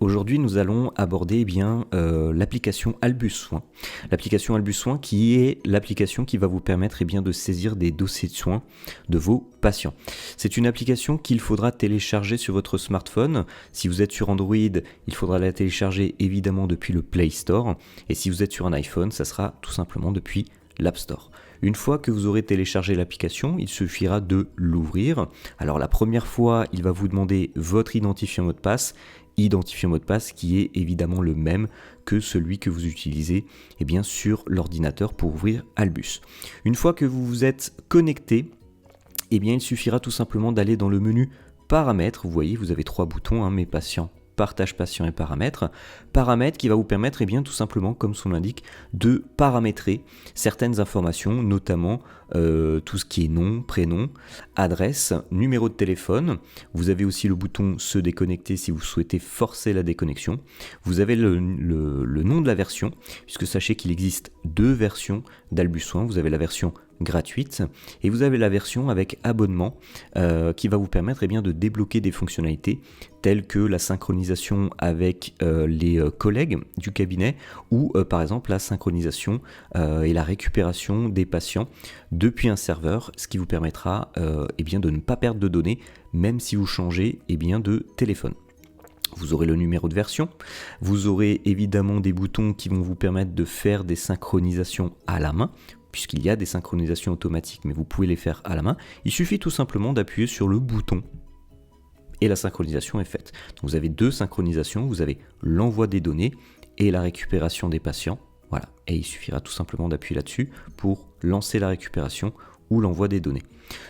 Aujourd'hui, nous allons aborder l'application Albus Soin. L'application Albus Soin qui est l'application qui va vous permettre de saisir des dossiers de soins de vos patients. C'est une application qu'il faudra télécharger sur votre smartphone. Si vous êtes sur Android, il faudra la télécharger évidemment depuis le Play Store. Et si vous êtes sur un iPhone, ça sera tout simplement depuis l'App Store. Une fois que vous aurez téléchargé l'application, il suffira de l'ouvrir. Alors la première fois, il va vous demander votre identifiant mot de passe qui est évidemment le même que celui que vous utilisez sur l'ordinateur pour ouvrir Albus. Une fois que vous vous êtes connecté, il suffira tout simplement d'aller dans le menu paramètres. Vous voyez, vous avez 3 boutons, mes patients, partage patient et paramètres. Paramètres qui va vous permettre tout simplement, comme son l'indique, de paramétrer certaines informations, notamment tout ce qui est nom, prénom, adresse, numéro de téléphone. Vous avez aussi le bouton se déconnecter si vous souhaitez forcer la déconnexion. Vous avez le nom de la version, puisque sachez qu'il existe 2 versions d'Albus Soin. Vous avez la version gratuite et vous avez la version avec abonnement qui va vous permettre de débloquer des fonctionnalités telles que la synchronisation avec les collègues du cabinet ou par exemple la synchronisation et la récupération des patients depuis un serveur, ce qui vous permettra de ne pas perdre de données même si vous changez de téléphone. Vous aurez le numéro de version, vous aurez évidemment des boutons qui vont vous permettre de faire des synchronisations à la main, puisqu'il y a des synchronisations automatiques, mais vous pouvez les faire à la main. Il suffit tout simplement d'appuyer sur le bouton et la synchronisation est faite. Donc vous avez 2 synchronisations, vous avez l'envoi des données et la récupération des patients. Voilà, et il suffira tout simplement d'appuyer là-dessus pour lancer la récupération ou l'envoi des données.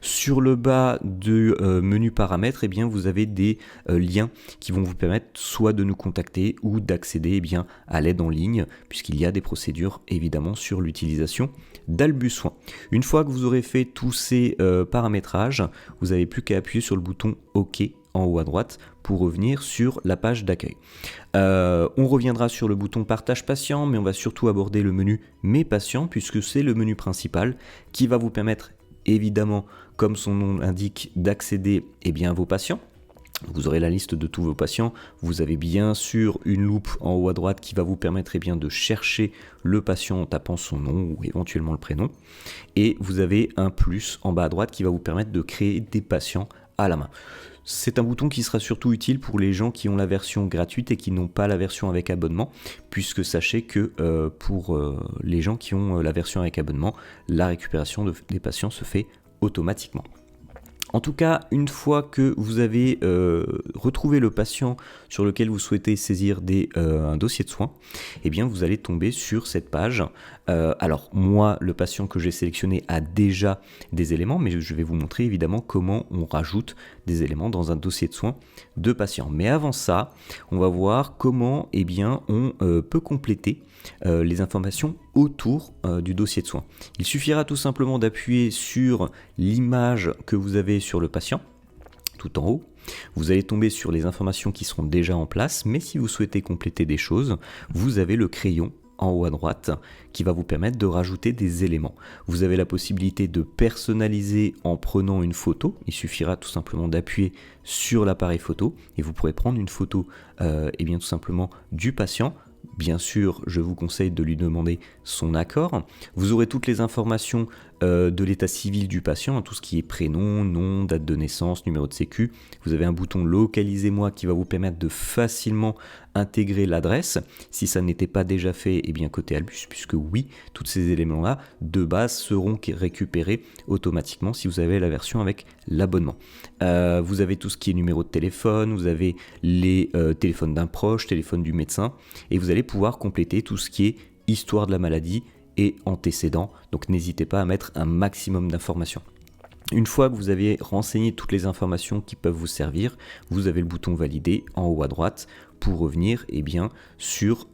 Sur le bas du menu paramètres, vous avez des liens qui vont vous permettre soit de nous contacter ou d'accéder à l'aide en ligne, puisqu'il y a des procédures évidemment sur l'utilisation d'Albus Soin. Une fois que vous aurez fait tous ces paramétrages, vous n'avez plus qu'à appuyer sur le bouton OK en haut à droite pour revenir sur la page d'accueil. On reviendra sur le bouton partage patient, mais on va surtout aborder le menu mes patients, puisque c'est le menu principal qui va vous permettre évidemment, comme son nom l'indique, d'accéder à vos patients. Vous aurez la liste de tous vos patients. Vous avez bien sûr une loupe en haut à droite qui va vous permettre de chercher le patient en tapant son nom ou éventuellement le prénom. Et vous avez un plus en bas à droite qui va vous permettre de créer des patients à la main. C'est un bouton qui sera surtout utile pour les gens qui ont la version gratuite et qui n'ont pas la version avec abonnement, puisque sachez que pour les gens qui ont la version avec abonnement, la récupération des patients se fait automatiquement. En tout cas, une fois que vous avez retrouvé le patient sur lequel vous souhaitez saisir un dossier de soins, vous allez tomber sur cette page. Alors moi, le patient que j'ai sélectionné a déjà des éléments, mais je vais vous montrer évidemment comment on rajoute des éléments dans un dossier de soins de patient. Mais avant ça, on va voir comment on peut compléter les informations autour du dossier de soins. Il suffira tout simplement d'appuyer sur l'image que vous avez sur le patient, tout en haut. Vous allez tomber sur les informations qui seront déjà en place, mais si vous souhaitez compléter des choses, vous avez le crayon en haut à droite qui va vous permettre de rajouter des éléments. Vous avez la possibilité de personnaliser en prenant une photo. Il suffira tout simplement d'appuyer sur l'appareil photo et vous pourrez prendre une photo tout simplement du patient. Bien sûr, je vous conseille de lui demander son accord. Vous aurez toutes les informations de l'état civil du patient, tout ce qui est prénom, nom, date de naissance, numéro de sécu. Vous avez un bouton localisez-moi qui va vous permettre de facilement intégrer l'adresse. Si ça n'était pas déjà fait, côté Albus, puisque oui, tous ces éléments-là de base seront récupérés automatiquement si vous avez la version avec l'abonnement. Vous avez tout ce qui est numéro de téléphone, vous avez les téléphones d'un proche, téléphone du médecin, et vous allez pouvoir compléter tout ce qui est histoire de la maladie et antécédents. Donc n'hésitez pas à mettre un maximum d'informations. Une fois que vous avez renseigné toutes les informations qui peuvent vous servir, vous avez le bouton valider en haut à droite pour revenir sur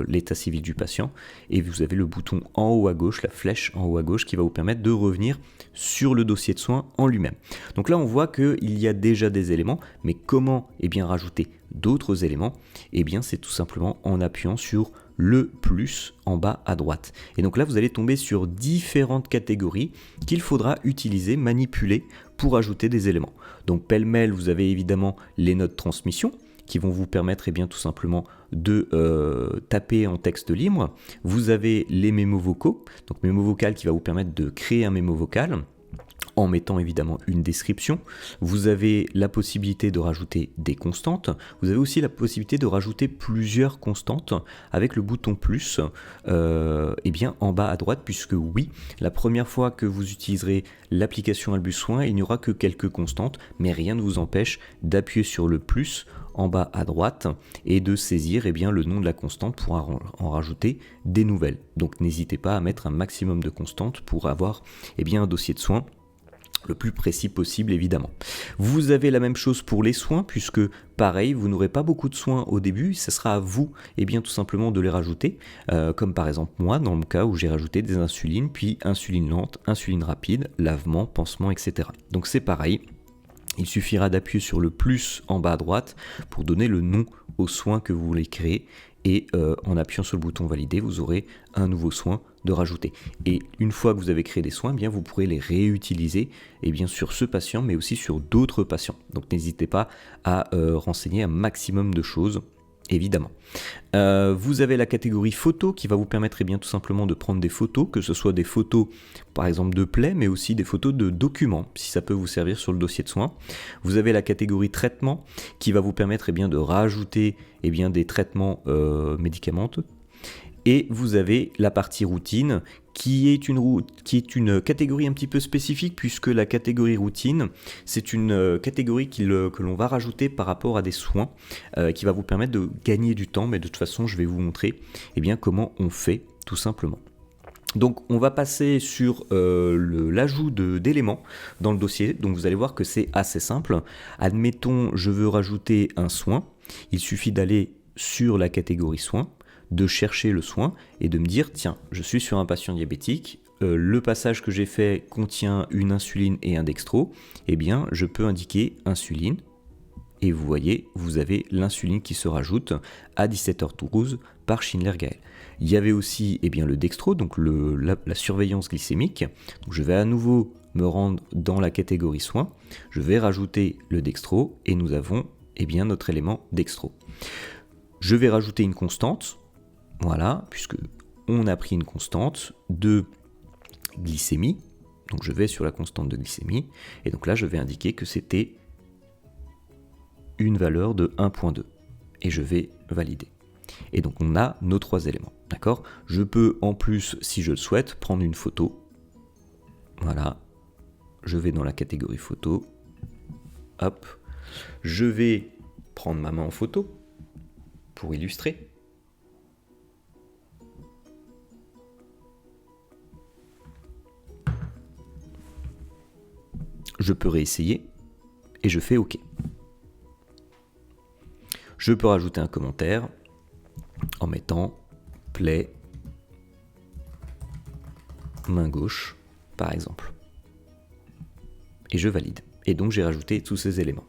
l'état civil du patient, et vous avez le bouton en haut à gauche, la flèche en haut à gauche qui va vous permettre de revenir sur le dossier de soins en lui-même. Donc là on voit qu'il y a déjà des éléments, mais comment rajouter d'autres éléments? C'est tout simplement en appuyant sur le plus en bas à droite. Et donc là vous allez tomber sur différentes catégories qu'il faudra utiliser, manipuler pour ajouter des éléments. Donc pêle-mêle, vous avez évidemment les notes transmission. qui vont vous permettre bien tout simplement de taper en texte libre. Vous avez les mémos vocaux, donc mémo vocal qui va vous permettre de créer un mémo vocal en mettant évidemment une description. Vous avez la possibilité de rajouter des constantes. Vous avez aussi la possibilité de rajouter plusieurs constantes avec le bouton plus en bas à droite, puisque oui, la première fois que vous utiliserez l'application Albus Soin, il n'y aura que quelques constantes, mais rien ne vous empêche d'appuyer sur le plus en bas à droite et de saisir le nom de la constante pour en rajouter des nouvelles. Donc n'hésitez pas à mettre un maximum de constantes pour avoir un dossier de soins le plus précis possible évidemment. Vous avez la même chose pour les soins, puisque pareil, vous n'aurez pas beaucoup de soins au début, ce sera à vous tout simplement de les rajouter, comme par exemple moi dans le cas où j'ai rajouté des insulines, puis insuline lente, insuline rapide, lavement, pansement, etc. Donc c'est pareil. Il suffira d'appuyer sur le plus en bas à droite pour donner le nom au soin que vous voulez créer et en appuyant sur le bouton valider, vous aurez un nouveau soin de rajouter. Et une fois que vous avez créé des soins, vous pourrez les réutiliser sur ce patient mais aussi sur d'autres patients. Donc n'hésitez pas à renseigner un maximum de choses. Évidemment. Vous avez la catégorie photo qui va vous permettre tout simplement de prendre des photos, que ce soit des photos par exemple de plaies, mais aussi des photos de documents, si ça peut vous servir sur le dossier de soins. Vous avez la catégorie traitement qui va vous permettre de rajouter des traitements médicamenteux. Et vous avez la partie routine qui est une catégorie un petit peu spécifique, puisque la catégorie routine, c'est une catégorie que l'on va rajouter par rapport à des soins qui va vous permettre de gagner du temps, mais de toute façon je vais vous montrer comment on fait tout simplement. Donc on va passer sur l'ajout d'éléments dans le dossier. Donc vous allez voir que c'est assez simple. Admettons, je veux rajouter un soin, il suffit d'aller sur la catégorie soins, de chercher le soin et de me dire tiens, je suis sur un patient diabétique, le passage que j'ai fait contient une insuline et un dextro, je peux indiquer insuline et vous voyez, vous avez l'insuline qui se rajoute à 17h12 par Schindler-Gaël. Il y avait aussi le dextro, donc la surveillance glycémique. Donc je vais à nouveau me rendre dans la catégorie soins, je vais rajouter le dextro et nous avons notre élément dextro. Je vais rajouter une constante. Voilà, puisque on a pris une constante de glycémie, donc je vais sur la constante de glycémie, et donc là je vais indiquer que c'était une valeur de 1.2, et je vais valider. Et donc on a nos trois éléments, d'accord ? Je peux en plus, si je le souhaite, prendre une photo. Voilà, je vais dans la catégorie photo, hop, je vais prendre ma main en photo pour illustrer. Je peux réessayer et je fais OK. Je peux rajouter un commentaire en mettant play main gauche par exemple. Et je valide. Et donc j'ai rajouté tous ces éléments.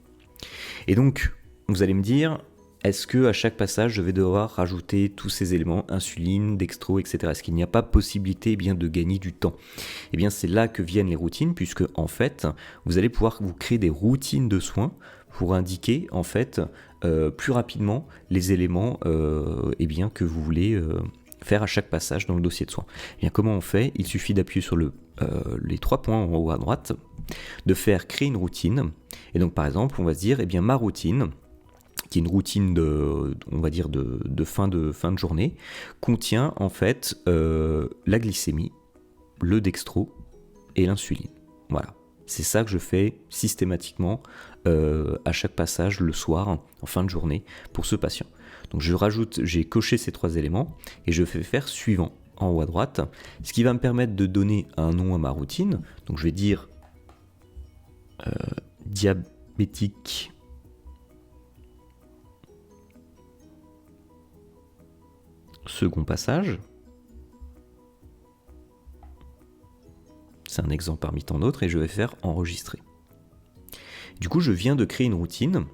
Et donc vous allez me dire, est-ce que à chaque passage je vais devoir rajouter tous ces éléments, insuline, dextro, etc. Est-ce qu'il n'y a pas possibilité de gagner du temps ? C'est là que viennent les routines, puisque en fait vous allez pouvoir vous créer des routines de soins pour indiquer en fait plus rapidement les éléments que vous voulez faire à chaque passage dans le dossier de soins. Comment on fait ? Il suffit d'appuyer sur les trois points en haut à droite, de faire créer une routine. Et donc par exemple on va se dire ma routine, qui est une routine de fin de journée, contient en fait la glycémie, le dextro et l'insuline. Voilà, c'est ça que je fais systématiquement à chaque passage le soir, en fin de journée, pour ce patient. Donc j'ai coché ces trois éléments et je fais faire suivant en haut à droite, ce qui va me permettre de donner un nom à ma routine. Donc je vais dire diabétique second passage. C'est un exemple parmi tant d'autres et je vais faire enregistrer. Du coup, je viens de créer une routine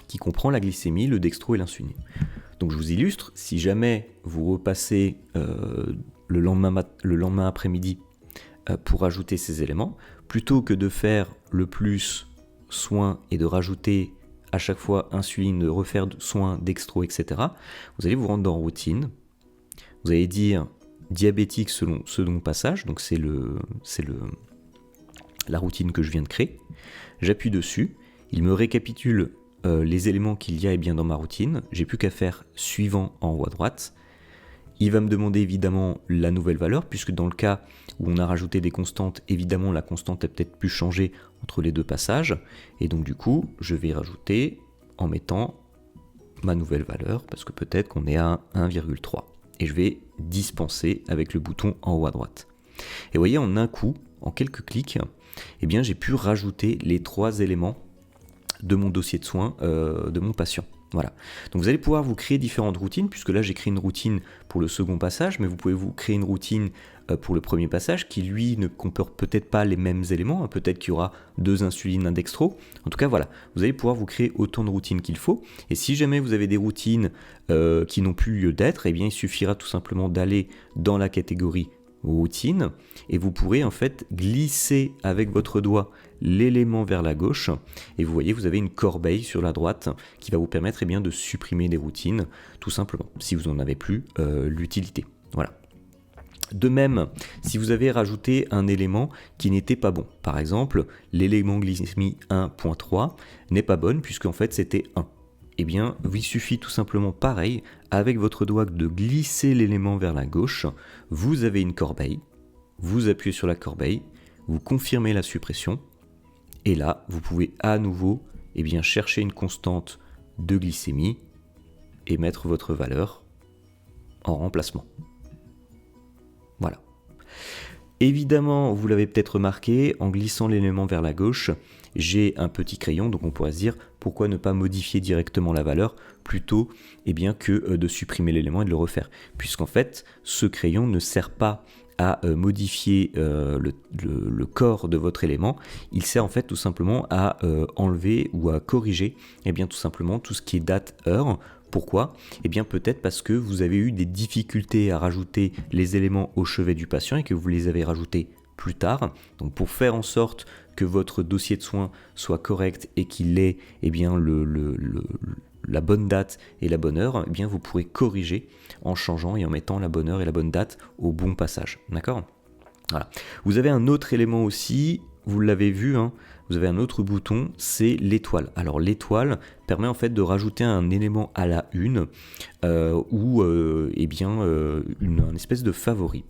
qui comprend la glycémie, le dextro et l'insuline. Donc je vous illustre, si jamais vous repassez le lendemain après-midi pour ajouter ces éléments, plutôt que de faire le plus soin et de rajouter à chaque fois insuline, de refaire soin, dextro, etc. Vous allez vous rendre dans routine. Vous allez dire diabétique selon second passage, donc c'est la routine que je viens de créer. J'appuie dessus, il me récapitule les éléments qu'il y a bien dans ma routine. J'ai plus qu'à faire suivant en haut à droite. Il va me demander évidemment la nouvelle valeur, puisque dans le cas où on a rajouté des constantes, évidemment la constante a peut-être pu changer entre les deux passages. Et donc du coup, je vais rajouter en mettant ma nouvelle valeur, parce que peut-être qu'on est à 1,3. Et je vais dispenser avec le bouton en haut à droite. Et vous voyez, en un coup, en quelques clics, eh bien, j'ai pu rajouter les 3 éléments de mon dossier de soins de mon patient. Voilà. Donc vous allez pouvoir vous créer différentes routines, puisque là j'ai créé une routine pour le second passage, mais vous pouvez vous créer une routine pour le premier passage qui lui ne comporte peut-être pas les mêmes éléments, peut-être qu'il y aura 2 insulines, un dextro. En tout cas voilà, vous allez pouvoir vous créer autant de routines qu'il faut. Et si jamais vous avez des routines qui n'ont plus lieu d'être, eh bien il suffira tout simplement d'aller dans la catégorie routine et vous pourrez en fait glisser avec votre doigt l'élément vers la gauche et vous voyez vous avez une corbeille sur la droite qui va vous permettre eh bien, de supprimer des routines tout simplement si vous n'en avez plus l'utilité. Voilà. De même, si vous avez rajouté un élément qui n'était pas bon, par exemple l'élément glycémie 1.3 n'est pas bonne puisqu'en fait c'était 1. Eh bien, il suffit tout simplement pareil, avec votre doigt de glisser l'élément vers la gauche, vous avez une corbeille, vous appuyez sur la corbeille, vous confirmez la suppression, et là, vous pouvez à nouveau eh bien, chercher une constante de glycémie et mettre votre valeur en remplacement. Voilà. Évidemment, vous l'avez peut-être remarqué, en glissant l'élément vers la gauche, j'ai un petit crayon, donc on pourrait se dire pourquoi ne pas modifier directement la valeur plutôt que de supprimer l'élément et de le refaire. Puisqu'en fait, ce crayon ne sert pas à modifier le corps de votre élément, il sert en fait tout simplement à enlever ou à corriger tout simplement tout ce qui est date-heure. Pourquoi ? Eh bien peut-être parce que vous avez eu des difficultés à rajouter les éléments au chevet du patient et que vous les avez rajoutés plus tard. Donc pour faire en sorte que votre dossier de soins soit correct et qu'il ait la bonne date et la bonne heure, eh bien vous pourrez corriger en changeant et en mettant la bonne heure et la bonne date au bon passage. D'accord ? Voilà. Vous avez un autre élément aussi, vous l'avez vu, vous avez un autre bouton, c'est l'étoile. Alors l'étoile permet en fait de rajouter un élément à la une ou une espèce de favori.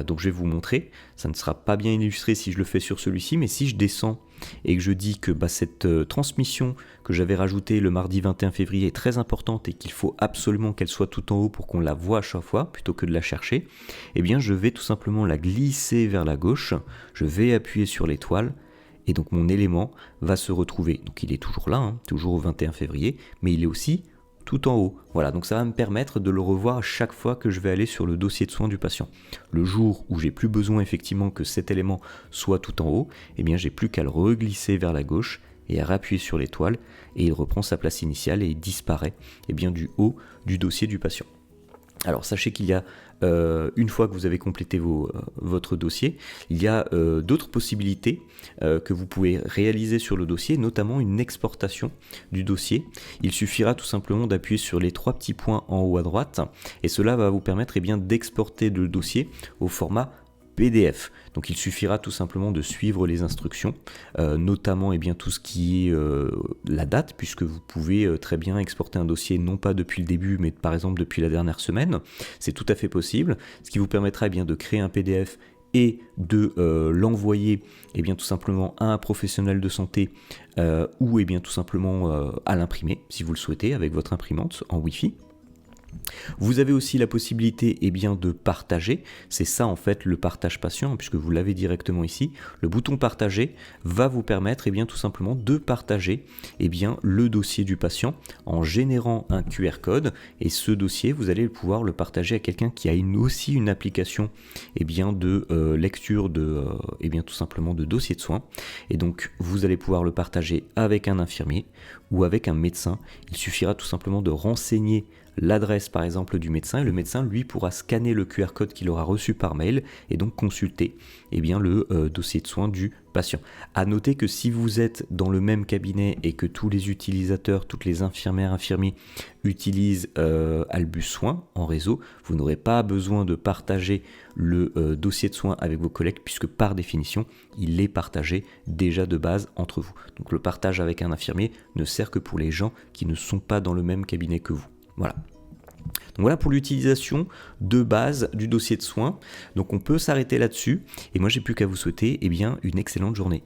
Donc je vais vous montrer, ça ne sera pas bien illustré si je le fais sur celui-ci, mais si je descends et que je dis que cette transmission que j'avais rajoutée le mardi 21 février est très importante et qu'il faut absolument qu'elle soit tout en haut pour qu'on la voit à chaque fois plutôt que de la chercher, eh bien je vais tout simplement la glisser vers la gauche, je vais appuyer sur l'étoile et donc mon élément va se retrouver, donc il est toujours là, toujours au 21 février, mais il est aussi tout en haut. Voilà, donc ça va me permettre de le revoir à chaque fois que je vais aller sur le dossier de soins du patient. Le jour où j'ai plus besoin effectivement que cet élément soit tout en haut, eh bien j'ai plus qu'à le reglisser vers la gauche et à appuyer sur l'étoile et il reprend sa place initiale et il disparaît du haut du dossier du patient. Alors sachez qu'il y a, une fois que vous avez complété votre dossier, il y a d'autres possibilités que vous pouvez réaliser sur le dossier, notamment une exportation du dossier. Il suffira tout simplement d'appuyer sur les 3 petits points en haut à droite et cela va vous permettre d'exporter le dossier au format PDF. Donc il suffira tout simplement de suivre les instructions, notamment tout ce qui est la date, puisque vous pouvez très bien exporter un dossier non pas depuis le début, mais par exemple depuis la dernière semaine. C'est tout à fait possible, ce qui vous permettra de créer un PDF et de l'envoyer tout simplement à un professionnel de santé ou tout simplement à l'imprimer, si vous le souhaitez, avec votre imprimante en Wi-Fi. Vous avez aussi la possibilité de partager, c'est ça en fait le partage patient, puisque vous l'avez directement ici. Le bouton partager va vous permettre tout simplement de partager le dossier du patient en générant un QR code, et ce dossier vous allez pouvoir le partager à quelqu'un qui a aussi une application de lecture de tout simplement de dossier de soins, et donc vous allez pouvoir le partager avec un infirmier ou avec un médecin. Il suffira tout simplement de renseigner l'adresse par exemple du médecin, et le médecin lui pourra scanner le QR code qu'il aura reçu par mail et donc consulter le dossier de soins du patient. À noter que si vous êtes dans le même cabinet et que tous les utilisateurs, toutes les infirmières, infirmiers utilisent Albus Soins en réseau, vous n'aurez pas besoin de partager le dossier de soins avec vos collègues puisque par définition, il est partagé déjà de base entre vous. Donc le partage avec un infirmier ne sert que pour les gens qui ne sont pas dans le même cabinet que vous. Voilà. Donc voilà pour l'utilisation de base du dossier de soins. Donc on peut s'arrêter là-dessus. Et moi j'ai plus qu'à vous souhaiter une excellente journée.